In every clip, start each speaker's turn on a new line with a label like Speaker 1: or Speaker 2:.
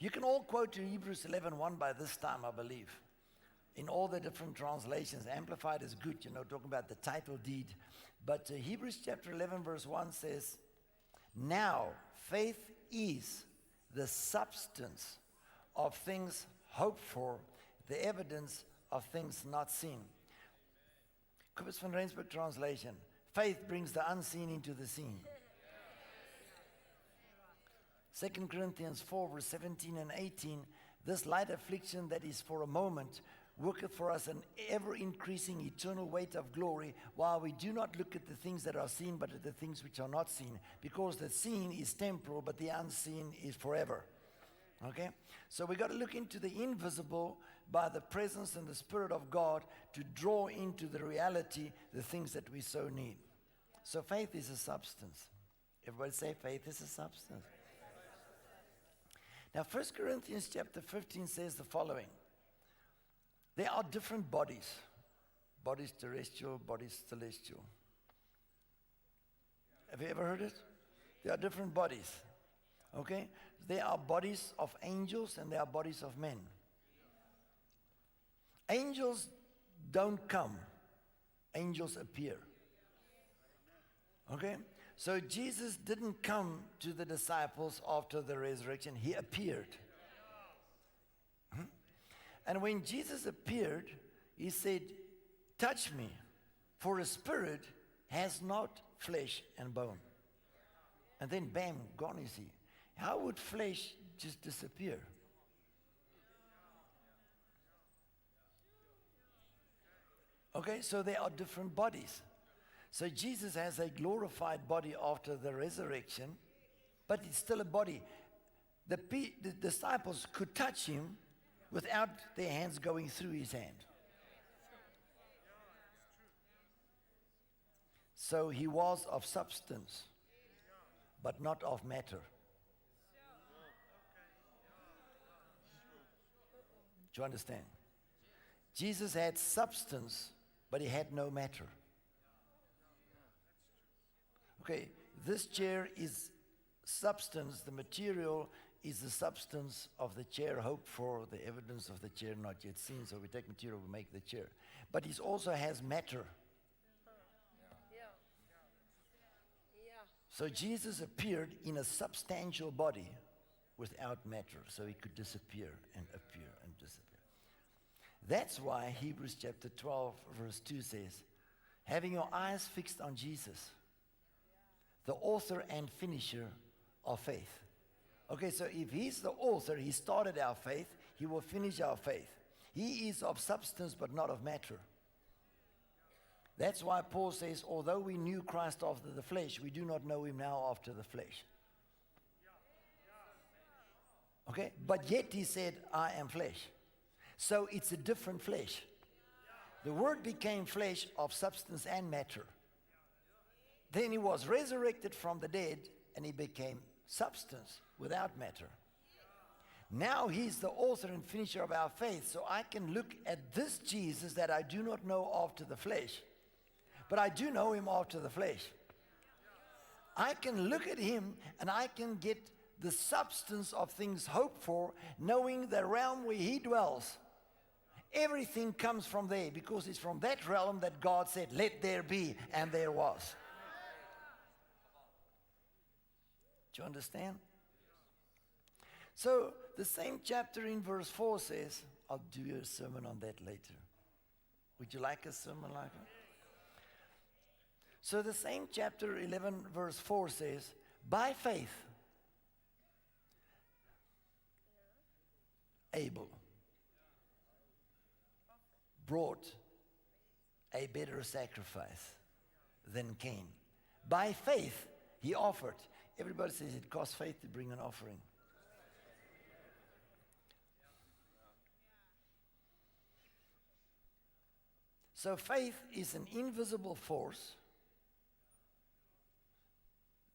Speaker 1: You can all quote Hebrews 11:1 by this time, I believe. In all the different translations, Amplified is good, talking about the title deed. But Hebrews chapter 11 verse 1 says, now faith is the substance of things hoped for, the evidence of things not seen. Kobus van Rensburg translation, faith brings the unseen into the seen. 2 Corinthians 4 verse 17 and 18, this light affliction that is for a moment worketh for us an ever-increasing eternal weight of glory, while we do not look at the things that are seen, but at the things which are not seen. Because the seen is temporal, but the unseen is forever. Okay? So we got to look into the invisible by the presence and the Spirit of God to draw into the reality the things that we so need. So faith is a substance. Everybody say faith is a substance. Now 1 Corinthians chapter 15 says the following. There are different bodies. Bodies terrestrial, bodies celestial. Have you ever heard it? There are different bodies. Okay? There are bodies of angels and there are bodies of men. Angels don't come. Angels appear. Okay? So Jesus didn't come to the disciples after the resurrection. He appeared. And when Jesus appeared, he said, touch me, for a spirit has not flesh and bone. And then bam, gone is he. How would flesh just disappear? Okay, so there are different bodies. So Jesus has a glorified body after the resurrection, but it's still a body. The disciples could touch him without their hands going through his hand. So he was of substance, but not of matter. Do you understand? Jesus had substance, but he had no matter. Okay, this chair is substance, the material is the substance of the chair hoped for, the evidence of the chair not yet seen. So we take material, we make the chair. But it also has matter. So Jesus appeared in a substantial body without matter. So he could disappear and appear and disappear. That's why Hebrews chapter 12 verse 2 says, having your eyes fixed on Jesus, the author and finisher of faith. Okay, so if he's the author, he started our faith, he will finish our faith. He is of substance but not of matter. That's why Paul says, although we knew Christ after the flesh, we do not know him now after the flesh. Okay, but yet he said, I am flesh. So it's a different flesh. The Word became flesh of substance and matter. Then he was resurrected from the dead and he became substance without matter. Now he's the author and finisher of our faith. So I can look at this Jesus that I do not know after the flesh, but I do know him after the flesh. I can look at him and I can get the substance of things hoped for, knowing the realm where he dwells. Everything comes from there because it's from that realm that God said, let there be, and there was. Do you understand? So the same chapter in verse 4 says, I'll do a sermon on that later. Would you like a sermon like that? So the same chapter 11 verse 4 says, by faith, Abel brought a better sacrifice than Cain. By faith, he offered. Everybody says it costs faith to bring an offering. So faith is an invisible force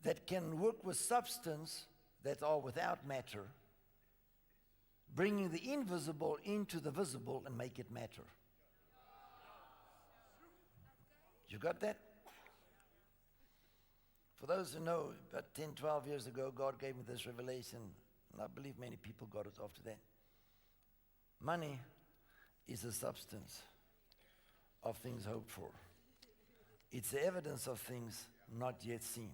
Speaker 1: that can work with substance that are without matter, bringing the invisible into the visible and make it matter. You got that? For those who know, about 10, 12 years ago, God gave me this revelation. and I believe many people got it after that. Money is the substance of things hoped for. It's the evidence of things not yet seen.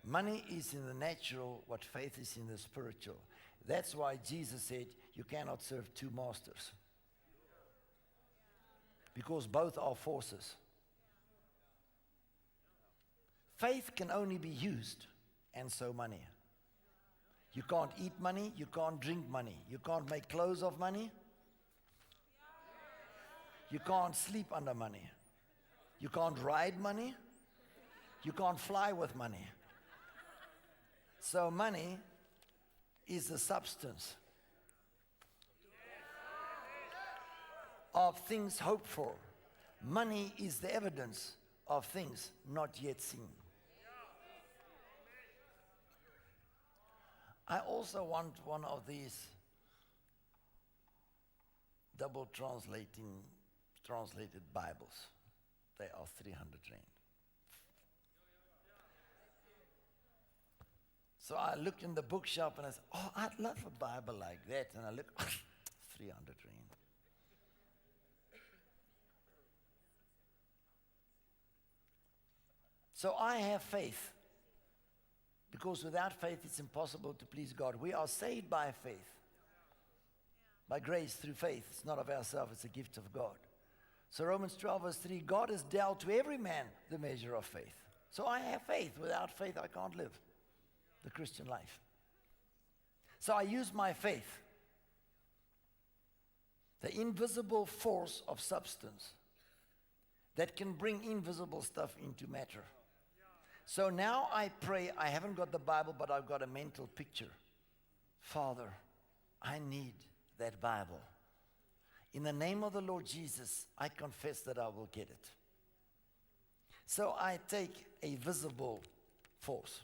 Speaker 1: Money is in the natural what faith is in the spiritual. That's why Jesus said you cannot serve two masters. Because both are forces. Faith can only be used, and so money. You can't eat money, you can't drink money, you can't make clothes of money, you can't sleep under money, you can't ride money, you can't fly with money. So money is the substance of things hoped for. Money is the evidence of things not yet seen. I also want one of these double translated Bibles. They are 300 rand. So I looked in the bookshop and I said, oh, I'd love a Bible like that. And I looked, 300 rand. So I have faith. Because without faith, it's impossible to please God. We are saved by faith. By grace through faith. It's not of ourselves, it's a gift of God. So Romans 12 verse 3, God has dealt to every man the measure of faith. So I have faith. Without faith, I can't live the Christian life. So I use my faith. The invisible force of substance that can bring invisible stuff into matter. So now I pray, I haven't got the Bible, but I've got a mental picture. Father, I need that Bible. In the name of the Lord Jesus, I confess that I will get it. So I take a visible force.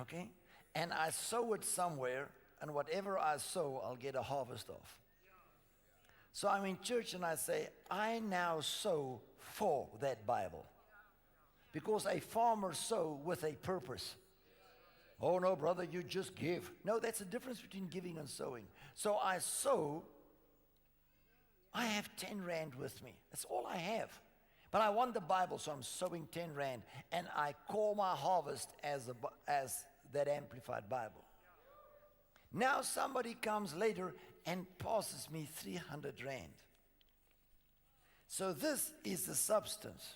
Speaker 1: Okay? And I sow it somewhere, and whatever I sow, I'll get a harvest of. So I'm in church and I say, I now sow for that Bible. Because a farmer sows with a purpose. Oh no, brother, you just give. No, that's the difference between giving and sowing. So I sow. I have 10 rand with me. That's all I have. But I want the Bible, so I'm sowing 10 rand. And I call my harvest as that Amplified Bible. Now somebody comes later and passes me 300 rand. So this is the substance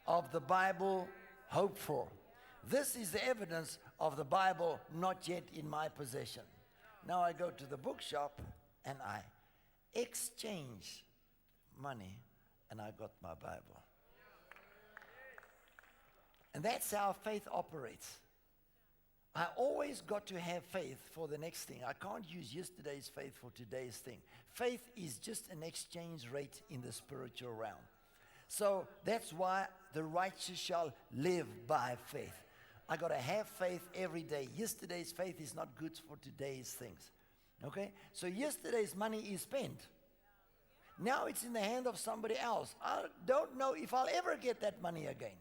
Speaker 1: of the Bible hoped for. This is the evidence of the Bible not yet in my possession. Now I go to the bookshop and I exchange money and I got my Bible. And that's how faith operates. I always got to have faith for the next thing. I can't use yesterday's faith for today's thing. Faith is just an exchange rate in the spiritual realm. So that's why the righteous shall live by faith. I got to have faith every day. Yesterday's faith is not good for today's things. Okay? So yesterday's money is spent. Now it's in the hand of somebody else. I don't know if I'll ever get that money again.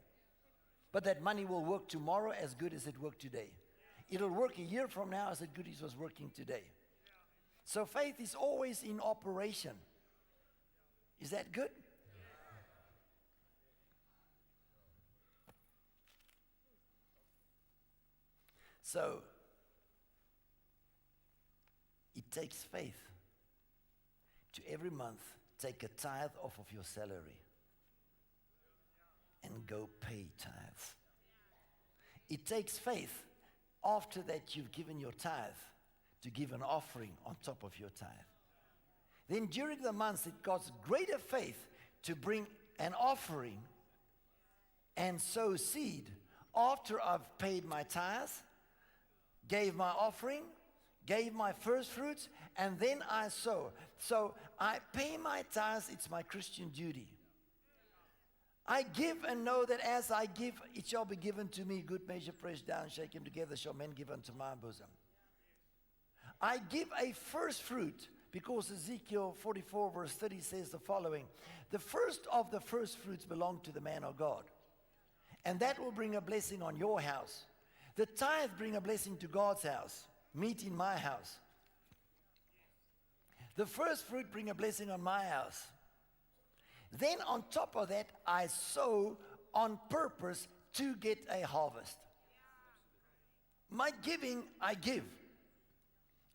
Speaker 1: But that money will work tomorrow as good as it worked today. It'll work a year from now as good as it was working today. So faith is always in operation. Is that good? So it takes faith to every month take a tithe off of your salary and go pay tithes. It takes faith after that you've given your tithe to give an offering on top of your tithe. Then during the months it costs greater faith to bring an offering and sow seed after I've paid my tithe, gave my offering, gave my first fruits, and then I sow. So I pay my tithes, it's my Christian duty. I give and know that as I give, it shall be given to me. Good measure, pressed down, shaken together, shall men give unto my bosom. I give a first fruit because Ezekiel 44 verse 30 says the following. The first of the first fruits belong to the man of God. And that will bring a blessing on your house. The tithe bring a blessing to God's house. Meet in my house. The first fruit bring a blessing on my house. Then on top of that, I sow on purpose to get a harvest. My giving, I give.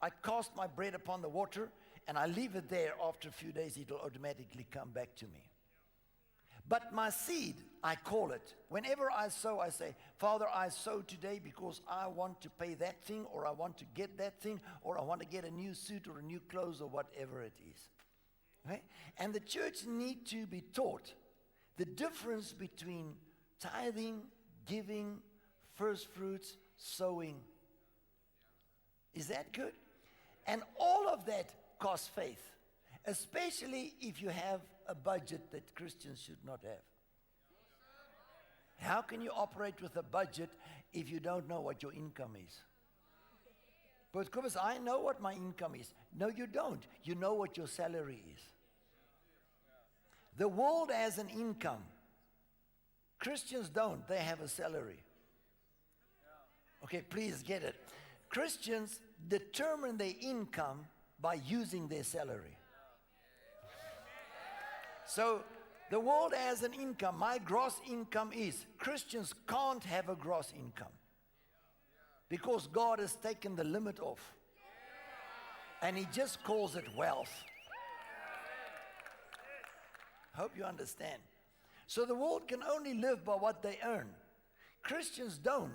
Speaker 1: I cast my bread upon the water, and I leave it there. After a few days, it will automatically come back to me. But my seed, I call it. Whenever I sow, I say, Father, I sow today because I want to pay that thing, or I want to get that thing, or I want to get a new suit or a new clothes or whatever it is. Okay? And the church need to be taught the difference between tithing, giving, first fruits, sowing. Is that good? And all of that costs faith, especially if you have a budget that Christians should not have. How can you operate with a budget if you don't know what your income is? But Kobus, I know what my income is. No, you don't. You know what your salary is. The world has an income. Christians don't. They have a salary. Okay, please get it. Christians determine their income by using their salary. So the world has an income. My gross income is. Christians can't have a gross income because God has taken the limit off. And He just calls it wealth. Hope you understand. So the world can only live by what they earn. Christians don't.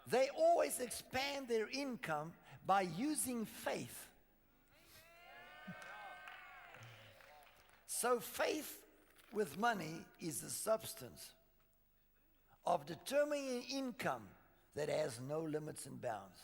Speaker 1: They always expand their income by using faith. So faith with money is the substance of determining income that has no limits and bounds.